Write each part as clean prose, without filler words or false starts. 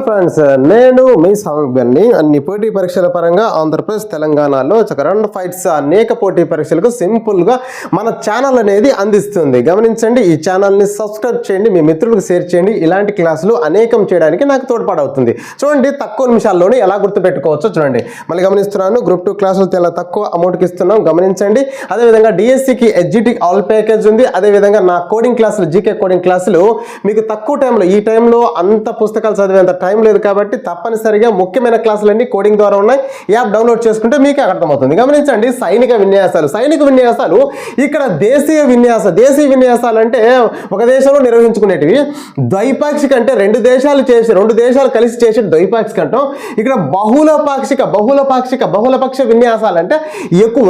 Friends, నేను మీ సాంగ్ని అన్ని పోటీ పరీక్షల పరంగా ఆంధ్రప్రదేశ్ తెలంగాణలో కరెంట్ ఫైట్స్ అనేక పోటీ పరీక్షలకు సింపుల్గా మన ఛానల్ అనేది అందిస్తుంది. గమనించండి, ఈ ఛానల్ని సబ్స్క్రైబ్ చేయండి, మీ మిత్రులకు షేర్ చేయండి. ఇలాంటి క్లాసులు అనేకం చేయడానికి నాకు తోడ్పాటవుతుంది. చూడండి, తక్కువ నిమిషాల్లోనే ఎలా గుర్తుపెట్టుకోవచ్చో చూడండి. మళ్ళీ గమనిస్తున్నాను, గ్రూప్ 2 క్లాసులు చాలా తక్కువ అమౌంట్కి ఇస్తున్నాం. గమనించండి. అదేవిధంగా డిఎస్సికి ఎడ్జిటి ఆల్ ప్యాకేజ్ ఉంది. అదేవిధంగా నా కోడింగ్ క్లాసులు, జీకే కోడింగ్ క్లాసులు మీకు తక్కువ టైంలో, ఈ టైంలో అంత పుస్తకాలు చదివేంత టైం లేదు కాబట్టి తప్పనిసరిగా ముఖ్యమైన క్లాసులన్నీ కోడింగ్ ద్వారా ఉన్నాయి. యాప్ డౌన్లోడ్ చేసుకుంటే మీకే అర్థమవుతుంది. గమనించండి, సైనిక విన్యాసాలు ఇక్కడ దేశీయ విన్యాసాలు అంటే ఒక దేశంలో నిర్వహించుకునేటివి. ద్వైపాక్షిక అంటే రెండు దేశాలు కలిసి చేసే ద్వైపాక్షిక అంటాం. ఇక్కడ బహుళపక్ష విన్యాసాలు అంటే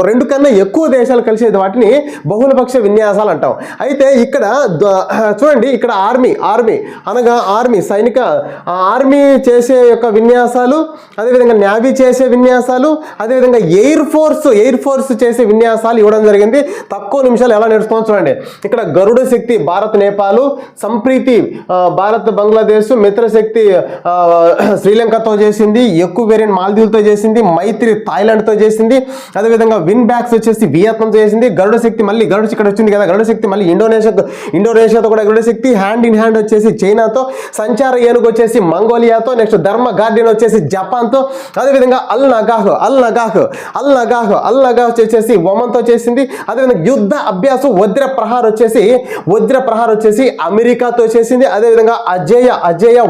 రెండు కన్నా ఎక్కువ దేశాలు కలిసేది వాటిని బహుళపక్ష విన్యాసాలు అంటాం. అయితే ఇక్కడ చూడండి, ఇక్కడ ఆర్మీ అనగా సైనిక ఆర్మీ చేసే యొక్క విన్యాసాలు, అదేవిధంగా నేవీ చేసే విన్యాసాలు, అదేవిధంగా ఎయిర్ ఫోర్స్ చేసే విన్యాసాలు ఇవ్వడం జరిగింది. తక్కువ నిమిషాలు ఎలా నేర్చుకోవచ్చు చూడండి. ఇక్కడ గరుడ శక్తి భారత్ నేపాల్, సంప్రీతి భారత్ బంగ్లాదేశ్, మిత్రశక్తి శ్రీలంకతో చేసింది, ఎక్కువ వేరియంట్ మాల్దీవులతో చేసింది, మైత్రి థాయిలాండ్తో చేసింది, అదేవిధంగా విన్ బ్యాక్స్ వచ్చేసి వియత్నంతో చేసింది. గరుడ శక్తి మళ్ళీ ఇక్కడ వచ్చింది కదా, గరుడ శక్తి మళ్ళీ ఇండోనేషియాతో కూడా గరుడ శక్తి, హ్యాండ్ ఇన్ హ్యాండ్ వచ్చేసి చైనాతో, సంచార ఏనుగు వచ్చేసి మంగోలియాతో, నెక్స్ట్ ధర్మ గార్డియన్ వచ్చేసి జపాన్తో, అదేవిధంగా అల్ నగాహ్ వచ్చేసి ఒమన్తో చేసింది. అదేవిధంగా యుద్ధ అభ్యాసం వజ్ర ప్రహార్ వచ్చేసి అమెరికాతో చేసింది. అదేవిధంగా అజేయ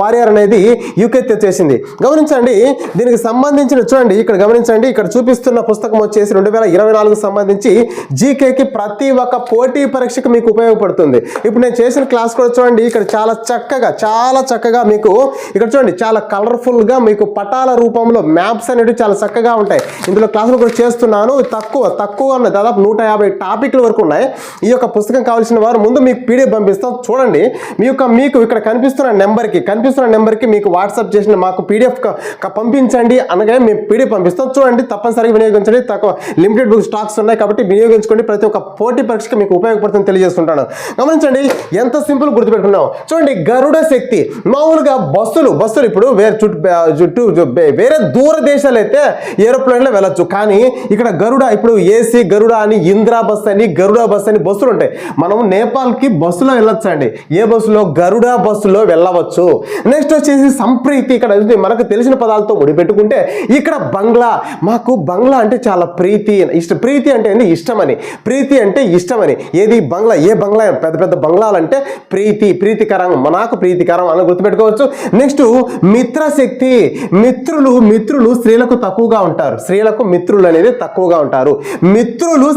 వారియర్ అనేది యూకేతో చేసింది. గమనించండి, దీనికి సంబంధించిన చూడండి, ఇక్కడ గమనించండి, ఇక్కడ చూపిస్తున్న పుస్తకం వచ్చేసి 2024 సంబంధించి జీకేకి ప్రతి ఒక్క పోటీ పరీక్షకు మీకు ఉపయోగపడుతుంది. ఇప్పుడు నేను చేసిన క్లాస్ కూడా చూడండి, ఇక్కడ చాలా చక్కగా మీకు ఇక్కడ చూడండి, చాలా కలర్ఫుల్గా మీకు పటాల రూపంలో మ్యాప్స్ అనేవి చాలా చక్కగా ఉంటాయి. ఇందులో క్లాసులు కూడా చేస్తున్నాను. తక్కువ దాదాపు 150 టాపిక్ల వరకు ఉన్నాయి. ఈ యొక్క పుస్తకం కావాల్సిన వారు ముందు మీకు పీడిఎఫ్ పంపిస్తాం. చూడండి, మీకు ఇక్కడ కనిపిస్తున్న నెంబర్కి మీకు వాట్సాప్ చేసిన మాకు పీడిఎఫ్ పంపించండి అనగా మేము పీడిఎఫ్ పంపిస్తాం. చూడండి, తప్పనిసరిగా వినియోగించండి. తక్కువ లిమిటెడ్ బుక్ స్టాక్స్ ఉన్నాయి కాబట్టి వినియోగించుకోండి. ప్రతి ఒక్క పోటీ పరీక్షకు మీకు ఉపయోగపడుతుంది తెలియజేస్తుంటాను. గమనించండి, ఎంత సింపుల్ గుర్తుపెట్టుకున్నాం. చూడండి, గరుడ శక్తి మామూలుగా బస్సులు ఇప్పుడు వేరే దూర దేశాలు అయితే ఏరోప్లేన్లో వెళ్ళొచ్చు. కానీ ఇక్కడ ఇప్పుడు ఏసీ గరుడ అని, ఇంద్రా బస్ అని, గరుడ బస్ అని బస్సులు ఉంటాయి. మనం నేపాల్కి బస్సులో వెళ్ళొచ్చు అండి. ఏ బస్సులో? గరుడ బస్సులో వెళ్ళవచ్చు. నెక్స్ట్ వచ్చేసి సంప్రీతి, ఇక్కడ మనకు తెలిసిన పదాలతో ముడిపెట్టుకుంటే ఇక్కడ మాకు బంగ్లా అంటే చాలా ప్రీతి అంటే ఏంటి? ప్రీతి అంటే ఇష్టమని. ఏది బంగ్లా? ఏ బంగ్లా? పెద్ద బంగ్లాలు అంటే ప్రీతికరం, నాకు ప్రీతికరం అని గుర్తుపెట్టుకోవచ్చు. నెక్స్ట్ మిత్రశక్తి, మిత్రులు స్త్రీలకు తక్కువగా ఉంటారు. మిత్రులు అనేది తక్కువగా ఉంటారు.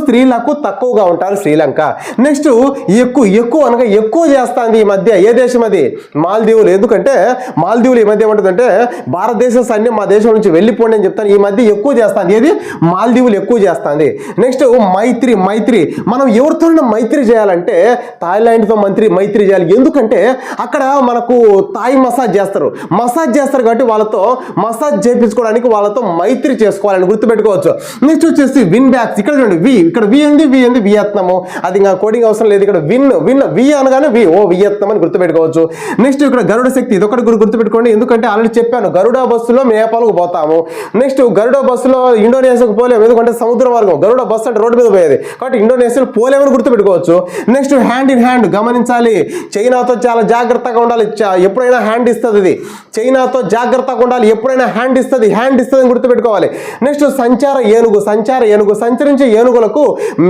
స్త్రీలకు తక్కువగా ఉంటారు శ్రీలంక. నెక్స్ట్ ఎక్కువ అనగా ఎక్కువ చేస్తుంది ఈ మధ్య. ఏ దేశం అది? మాల్దీవులు. ఎందుకంటే మాల్దీవులు ఈ మధ్య ఏమంటుందంటే భారతదేశం సైన్యం మా దేశం నుంచి వెళ్ళిపోండి అని చెప్తాను. ఈ మధ్య ఎక్కువ చేస్తుంది. ఏది? మాల్దీవులు ఎక్కువ చేస్తుంది. నెక్స్ట్ మైత్రి. మనం ఎవరితోనైనా మైత్రి చేయాలంటే థాయిలాండ్తో మైత్రి చేయాలి. ఎందుకంటే అక్కడ మనకు థాయ్ మసాజ్ చేస్తారు కాబట్టి వాళ్ళతో మసాజ్ చేయించుకోవడానికి వాళ్ళతో మైత్రి చేసుకోవాలని గుర్తుపెట్టుకోవచ్చు. నెక్స్ట్ వచ్చేసి విన్ బ్యాక్స్. ఇక్కడ చూడండి, ఇక్కడ వి ఉంది వియత్నము. అది ఇంకా కోడింగ్ అవసరం లేదు. ఇక్కడ వి అనగానే వియత్నం అని గుర్తుపెట్టుకోవచ్చు. నెక్స్ట్ ఇక్కడ గరుడ శక్తి, ఇది ఒకటి గుర్తుపెట్టుకోండి. ఎందుకంటే ఆల్రెడీ చెప్పాను, గరుడ బస్సులో నేపాల్కు పోతాము. నెక్స్ట్ గరుడ బస్సులో ఇండోనేషియాకు పోలేము. ఎందుకంటే సముద్ర మార్గం. గరుడ బస్సు అంటే రోడ్డు మీద పోయేది కాబట్టి ఇండోనేషియాలో పోలేమని గుర్తుపెట్టుకోవచ్చు. Next hand in hand. గమనించాలి, చైనాతో చాలా జాగ్రత్తగా ఉండాలి. ఎప్పుడైనా హ్యాండ్ ఇస్తుంది ఇది. చైనాతో జాగ్రత్తగా ఉండాలి. ఎప్పుడైనా హ్యాండ్ ఇస్తుంది అని గుర్తుపెట్టుకోవాలి. నెక్స్ట్ సంచార ఏనుగు. సంచరించే ఏనుగులకు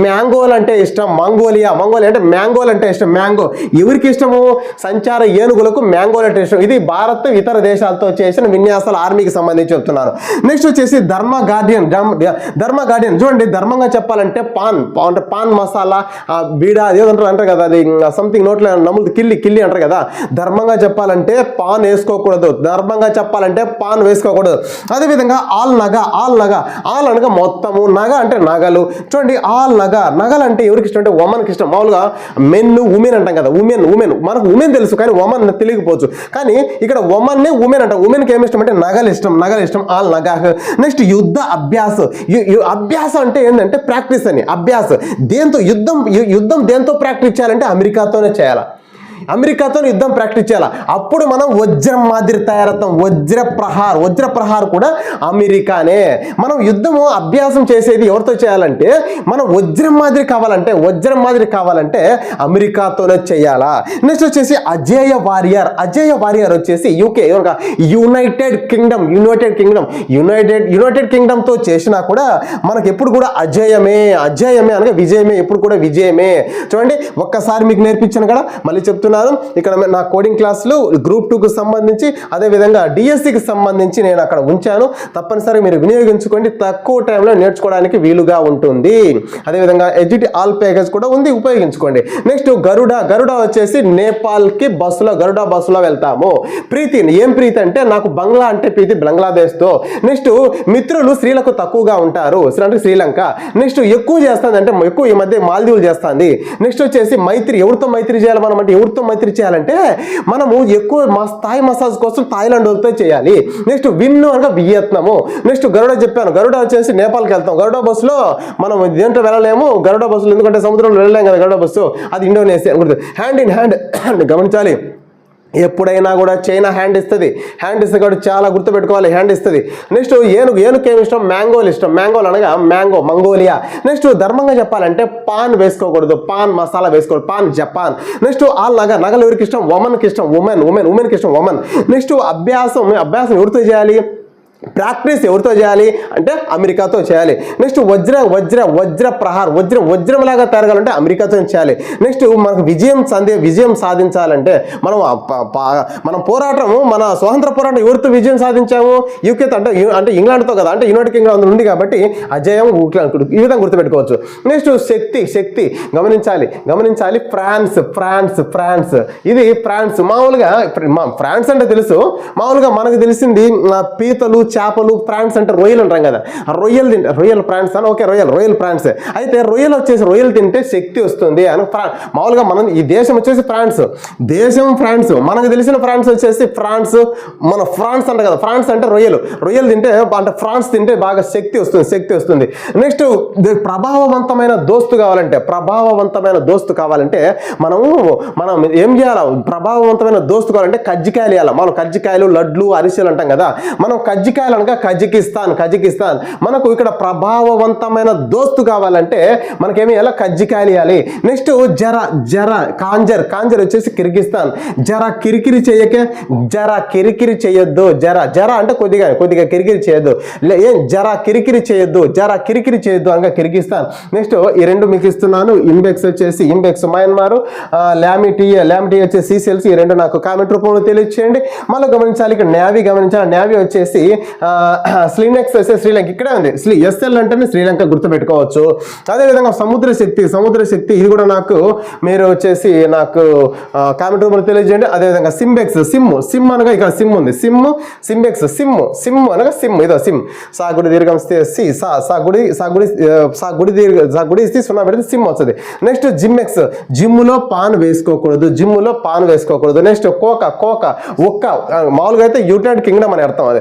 మ్యాంగోలు అంటే ఇష్టం. మంగోలియా అంటే మ్యాంగోలు అంటే ఇష్టం. మ్యాంగో ఎవరికి ఇష్టము? సంచార ఏనుగులకు మ్యాంగోలు అంటే ఇష్టం. ఇది భారత్ ఇతర దేశాలతో చేసిన విన్యాసాలు ఆర్మీకి సంబంధించి చెప్తున్నాను. నెక్స్ట్ వచ్చేసి ధర్మ గార్డియన్. చూడండి, ధర్మంగా చెప్పాలంటే పాన్ మసాలా, బీడా అదేదంటారు కదా, అది సంథింగ్ నోట్లో నమ్ములు కిల్లి అంటారు కదా. ధర్మంగా చెప్పాలంటే పాన్ వేసుకోకూడదు. అదేవిధంగా ఆల్ అనగా మొత్తము, నగ అంటే నగలు. చూడండి, నగలు అంటే ఎవరికి ఇష్టం అంటే ఉమెన్కి ఇష్టం. మామూలుగా ఉమెన్ అంటాం కదా, ఉమెన్ మనకు ఉమెన్ తెలుసు కానీ ఉమెన్ తెలియకపోవచ్చు. కానీ ఇక్కడ ఉమెన్ అంటాం. ఉమెన్కి ఏమి ఇష్టం అంటే నగలు ఇష్టం. ఆల్ నగాహ్. నెక్స్ట్ యుద్ధ అభ్యాసం అంటే ఏంటంటే ప్రాక్టీస్ అని. దేంతో యుద్ధం దేంతో ప్రాక్టీస్ చేయాలంటే అమెరికాతోనే చేయాలి. అమెరికాతో యుద్ధం ప్రాక్టీస్ చేయాలి. అప్పుడు మనం వజ్రం మాదిరి తయారవుతాం. వజ్ర ప్రహార్ కూడా అమెరికానే. మనం యుద్ధము అభ్యాసం చేసేది ఎవరితో చేయాలంటే, మనం వజ్రం మాదిరి కావాలంటే అమెరికాతోనే చేయాలా. నెక్స్ట్ వచ్చేసి అజేయ వారియర్ వచ్చేసి యూకే, యునైటెడ్ కింగ్డమ్ తో చేసినా కూడా మనకు ఎప్పుడు కూడా అజేయమే అనగా విజయమే, ఎప్పుడు కూడా విజయమే. చూడండి, ఒక్కసారి మీకు నేర్పించాను కదా, మళ్ళీ చెప్తున్నాను. ఇక్కడ నా కోడింగ్ క్లాసులు గ్రూప్ 2కు సంబంధించి, అదేవిధంగా డిఎస్సికి సంబంధించి నేను అక్కడ ఉంచాను. తప్పనిసరిగా మీరు వినియోగించుకోండి, తక్కువ టైంలో నేర్చుకోవడానికి వీలుగా ఉంటుంది. అదేవిధంగా ఎడ్యుటి ఆల్ ప్యాకేజ్ కూడా ఉంది, ఉపయోగించుకోండి. నెక్స్ట్ గరుడ వచ్చేసి నేపాల్కి గరుడ బస్సులో వెళ్తాము. ప్రీతి అంటే నాకు బంగ్లా అంటే ప్రీతి, బంగ్లాదేశ్తో. నెక్స్ట్ మిత్రులు స్త్రీలకు తక్కువగా ఉంటారు, అంటే శ్రీలంక. నెక్స్ట్ ఎక్కువ చేస్తుంది అంటే ఎక్కువ ఈ మధ్య మాల్దీవులు చేస్తుంది. నెక్స్ట్ వచ్చేసి మైత్రి, ఎవరితో మైత్రి చేయాలి మనం అంటే, ఎవరితో మైత్రి చేయాలంటే మనము ఎక్కువ థాయ్ మసాజ్ కోసం థాయిలాండ్ వాళ్ళతో చేయాలి. నెక్స్ట్ విన్ను అనగా వియత్నము. నెక్స్ట్ గరుడ చెప్పాను, గరుడ వచ్చేసి నేపాల్కి వెళ్తాం. గరుడ బస్సులో మనం దేంట్లో వెళ్ళలేము, గరుడ బస్సులో, ఎందుకంటే సముద్రంలో వెళ్ళలేం కదా గరుడ బస్సు, అది ఇండోనేషియా. హ్యాండ్ ఇన్ హ్యాండ్ గమనించాలి. ఎప్పుడైనా కూడా చైనా హ్యాండ్ ఇస్తుంది కాబట్టి చాలా గుర్తుపెట్టుకోవాలి, హ్యాండ్ ఇస్తుంది. నెక్స్ట్ ఏనుగు ఏమి ఇష్టం, మ్యాంగోలు అనగా మంగోలియా. నెక్స్ట్ ధర్మంగా చెప్పాలంటే పాన్ వేసుకోకూడదు, పాన్ మసాలా వేసుకోకూడదు, పాన్ జపాన్. నెక్స్ట్ నగలు ఎవరికి ఇష్టం, ఉమెన్కి ఇష్టం, ఉమెన్కి ఇష్టం ఉమెన్. నెక్స్ట్ అభ్యాసం ఎవరితో చేయాలి, ప్రాక్టీస్ ఎవరితో చేయాలి అంటే అమెరికాతో చేయాలి. నెక్స్ట్ వజ్ర ప్రహార్, వజ్రంలాగా తయారగాలంటే అమెరికాతో చేయాలి. నెక్స్ట్ మనకు విజయం సాధించాలంటే మనం పోరాటము, మన స్వాతంత్ర పోరాటం ఎవరితో విజయం సాధించాము, యూకేతో అంటే ఇంగ్లాండ్తో కదా, అంటే యునైటెడ్ కింగ్డమ్ ఉంది కాబట్టి అజయం ఈ విధంగా గుర్తుపెట్టుకోవచ్చు. నెక్స్ట్ శక్తి గమనించాలి. ఫ్రాన్స్ ఇది ఫ్రాన్స్. మామూలుగా ఫ్రాన్స్ అంటే తెలుసు, మామూలుగా మనకు తెలిసింది పీతలు, చేపలు. ఫ్రాన్స్ అంటే రొయ్యలు అంటాం కదా, రొయ్యలు ఫ్రాన్స్ అని. ఓకే, రొయ్యల్ ఫ్రాన్స్. అయితే రొయ్యలు తింటే శక్తి వస్తుంది అని మామూలుగా మనం ఈ దేశం వచ్చేసి ఫ్రాన్స్, మనకు తెలిసిన ఫ్రాన్స్ వచ్చేసి మన ఫ్రాన్స్ అంట కదా. ఫ్రాన్స్ అంటే రొయ్యలు తింటే అంటే ఫ్రాన్స్ తింటే బాగా శక్తి వస్తుంది. నెక్స్ట్ ప్రభావవంతమైన దోస్తు కావాలంటే మనం ఏం చేయాలి, ప్రభావవంతమైన దోస్తు కావాలంటే కజ్జికాయలు ఇవ్వాలి. మనం కజ్జికాయలు, లడ్లు, అరిసెలు అంటాం కదా, మనం కజ్జికాయలు అనగా కజకిస్తాన్. మనకు ఇక్కడ ప్రభావవంతమైన దోస్తు కావాలంటే మనకేమి ఇవ్వాలి, కజ్జికాయలు ఇవ్వాలి. నెక్స్ట్ కాంజర్ వచ్చేసి కిర్గిస్తాన్. కిరికిరి చేయొద్దు, జర అంటే కొద్దిగా కిరికిరి చేయొద్దు, కిరికిరి చేయొద్దు అనగా కిర్గిస్తాన్. నెక్స్ట్ ఈ రెండు మీకు ఇస్తున్నాను. ఇంబెక్స్ మయన్మార్, లామిటియా వచ్చేసి సీసెల్స్. ఈ రెండు నాకు కామెంట్ రూపంలో తెలియచేయండి. మళ్ళీ గమనించాలి, ఇక్కడ నేవీ వచ్చేసి స్లీనెక్స్ వచ్చేసి శ్రీలంక ఇక్కడే ఉంది. ఎస్ఎల్ అంటేనే శ్రీలంక గుర్తుపెట్టుకోవచ్చు. అదేవిధంగా సముద్ర శక్తి ఇది కూడా మీరు వచ్చేసి నాకు కామెంట్ రూపంలో తెలియజేయండి. అదేవిధంగా సిమ్ అనగా ఇక్కడ సిమ్ ఉంది, సింబెక్స్ అనగా ఇదో సిమ్. సాగుడి దీర్ఘం సాగుడి సున్నా పెడితే సిమ్ వస్తుంది. నెక్స్ట్ జిమ్మెక్స్, జిమ్ములో పాన్ వేసుకోకూడదు. నెక్స్ట్ కోక మామూలుగా అయితే యునైటెడ్ కింగ్డమ్ అని అర్థం. అది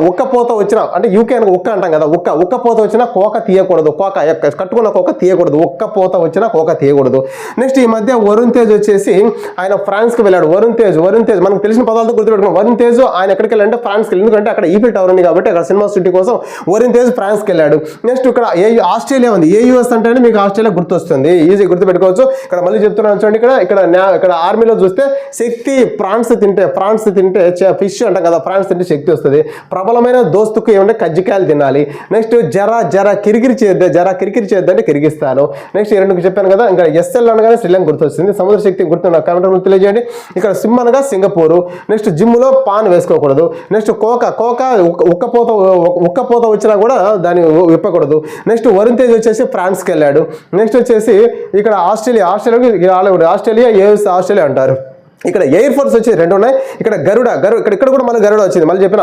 ఒక్క పోత వచ్చిన అంటే యూకే ఒక్క అంటాం కదా, ఒక్క పోత వచ్చినా కోక తీయకూడదు, కట్టుకున్న కోక తీయకూడదు, ఒక్క పోత వచ్చినా కోక తీయకూడదు. నెక్స్ట్ ఈ మధ్య వరుణ్ తేజ్ వచ్చేసి ఆయన ఫ్రాన్స్కి వెళ్ళాడు. వరుణ్ తేజ్ మనకు తెలిసిన పదాలతో గుర్తుపెట్టుకున్నాం. వరుణ్ తేజ్ ఆయన ఎక్కడికి వెళ్ళాలంటే ఫ్రాన్స్కి వెళ్ళి, ఎందుకంటే అక్కడ ఈఫిల్ టవర్ ఉంది కాబట్టి అక్కడ సినిమా షూటింగ్ కోసం వరుణ్ తేజ్ ఫ్రాన్స్కి వెళ్ళాడు. నెక్స్ట్ ఇక్కడ ఆస్ట్రేలియా ఉంది. ఏయుఎస్ అంటే మీకు ఆస్ట్రేలియా గుర్తొస్తుంది, ఈజీ గుర్తుపెట్టుకోవచ్చు. ఇక్కడ మళ్ళీ చెప్తున్నాను చూడండి, ఇక్కడ ఆర్మీలో చూస్తే శక్తి, ఫ్రాన్స్ తింటే ఫిష్ అంటాం కదా, ఫ్రాన్స్ తింటే శక్తి వస్తుంది. ప్రబలమైన దోస్తుకు ఏమంటే కజ్జికాయలు తినాలి. నెక్స్ట్ కిరికిరి చేద్దంటే కిరిగిస్తాను. నెక్స్ట్ ఈ రెండుకు చెప్పాను కదా. ఇంకా ఎస్ఎల్ అనగానే శ్రీలంక గుర్తొస్తుంది. సముద్ర శక్తి గుర్తున్న కామెంట్ తెలియజేయండి. ఇక్కడ సిమ్ అనగా సింగపూరు. నెక్స్ట్ జిమ్ములో పాన్ వేసుకోకూడదు. నెక్స్ట్ ఉక్కపోత వచ్చినా కూడా దాన్ని విప్పకూడదు. నెక్స్ట్ వరుణ్ తేజ్ వచ్చేసి ఫ్రాన్స్కి వెళ్ళాడు. నెక్స్ట్ వచ్చేసి ఇక్కడ ఆస్ట్రేలియా అంటారు. ఇక్కడ ఎయిర్ ఫోర్స్ వచ్చి 2 ఉన్నాయి. ఇక్కడ గరుడ ఇక్కడ కూడా మళ్ళీ గరుడ వచ్చింది. మళ్ళీ చెప్పిన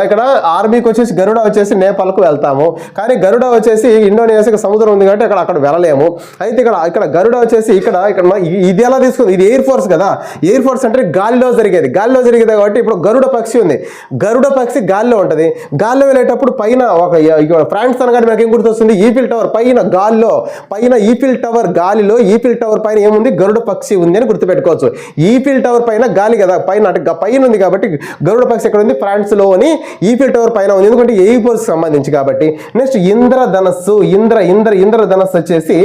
ఇక్కడ ఆర్మీకి వచ్చేసి గరుడ వచ్చేసి నేపాల్కు వెళ్తాము, కానీ గరుడ వచ్చేసి ఇండోనేషియాకి సముద్రం ఉంది కాబట్టి అక్కడ వెళ్ళలేము. అయితే ఇక్కడ గరుడ వచ్చేసి ఇక్కడ ఇది ఎలా తీసుకుంది, ఇది ఎయిర్ ఫోర్స్ కదా. ఎయిర్ ఫోర్స్ అంటే గాలిలో జరిగేది కాబట్టి ఇప్పుడు గరుడ పక్షి ఉంది. గరుడ పక్షి గాలిలో ఉంటుంది. గాలిలో వెళ్ళేటప్పుడు పైన ఫ్రాన్స్ అనగానే మనకి ఏం గుర్తొస్తుంది, ఈఫిల్ టవర్ పైన ఈఫిల్ టవర్ గాలిలో ఈఫిల్ టవర్ పైన ఏముంది, గరుడ పక్షి ఉంది అని గుర్తుపెట్టుకోవచ్చు. ఈఫిల్ టవర్ పైన గాలి కదా, పైన ఉంది కాబట్టి గరుడ పక్షి ఎక్కడ ఉంది, ఫ్రాన్స్ లో అని ఈఫిల్ టవర్ పైన ఉంది, ఎందుకంటే ఎయిర్ ఫోర్స్ సంబంధించి కాబట్టి. నెక్స్ట్ ఇంద్రధనస్సు ఇంద్రధనస్సు వచ్చేసి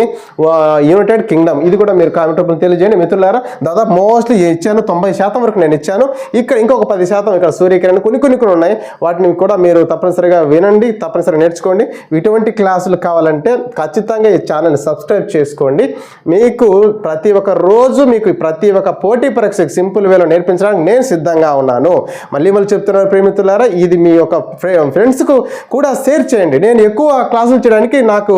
యునైటెడ్ కింగ్డమ్. ఇది కూడా మీరు కామెంట్ రూపంలో తెలియజేయండి మిత్రులారా. దాదాపు మోస్ట్లీ ఇచ్చాను, 90% వరకు నేను ఇచ్చాను. ఇక్కడ ఇంకొక 10% ఇక్కడ సూర్యకిరణ్ కొన్ని ఉన్నాయి, వాటిని కూడా మీరు తప్పనిసరిగా వినండి, తప్పనిసరిగా నేర్చుకోండి. ఇటువంటి క్లాసులు కావాలంటే ఖచ్చితంగా ఈ ఛానల్ని సబ్స్క్రైబ్ చేసుకోండి. మీకు ప్రతి ఒక్క రోజు ప్రతి ఒక్క పోటీ పరీక్ష సింపుల్ వేలో నేర్పించడానికి నేను సిద్ధంగా ఉన్నాను. మళ్ళీ చెప్తున్నారు ప్రియమిత్రులారా, ఇది మీ యొక్క ఫ్రెండ్స్కు కూడా షేర్ చేయండి. నేను ఎక్కువ క్లాసులు చేయడానికి నాకు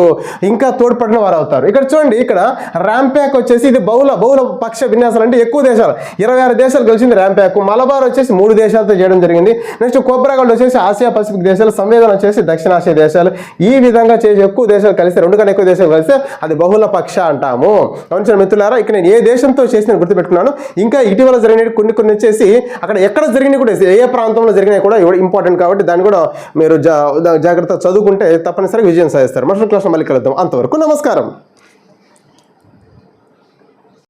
ఇంకా తోడ్పడిన వారు అవుతారు. ఇక్కడ చూడండి, ఇక్కడ ర్యాంప్యాక్ వచ్చేసి ఇది బహుళ పక్ష విన్యాసాలు అంటే ఎక్కువ దేశాలు, 26 దేశాలు కలిసింది ర్యాంప్యాక్. మలబార్ వచ్చేసి 3 దేశాలతో చేయడం జరిగింది. నెక్స్ట్ కోబ్రా గోల్డ్ వచ్చేసి ఆసియా పసిఫిక్ దేశాలు, సంవేదన వచ్చేసి దక్షిణాసియా దేశాలు. ఈ విధంగా చేసి ఎక్కువ దేశాలు కలిస్తే 2 కన్నా ఎక్కువ దేశాలు కలిస్తే అది బహుళ పక్ష అంటాము. గమనించిన మిత్రులారా, ఇక్కడ నేను ఏ దేశంతో చేసిన గుర్తుపెట్టుకున్నాను. ఇంకా ఇటీవల జరిగిన కొన్ని వచ్చేసి అక్కడ ఎక్కడ జరిగినాయి కూడా, ఏ ప్రాంతంలో జరిగినాయి కూడా ఇంపార్టెంట్ కాబట్టి దాన్ని కూడా మీరు జాగ్రత్త చదువుకుంటే తప్పనిసరిగా విజయం సాధిస్తారు. మరొక క్లాస్లో మళ్ళీ కలుద్దాం. అంతవరకు నమస్కారం.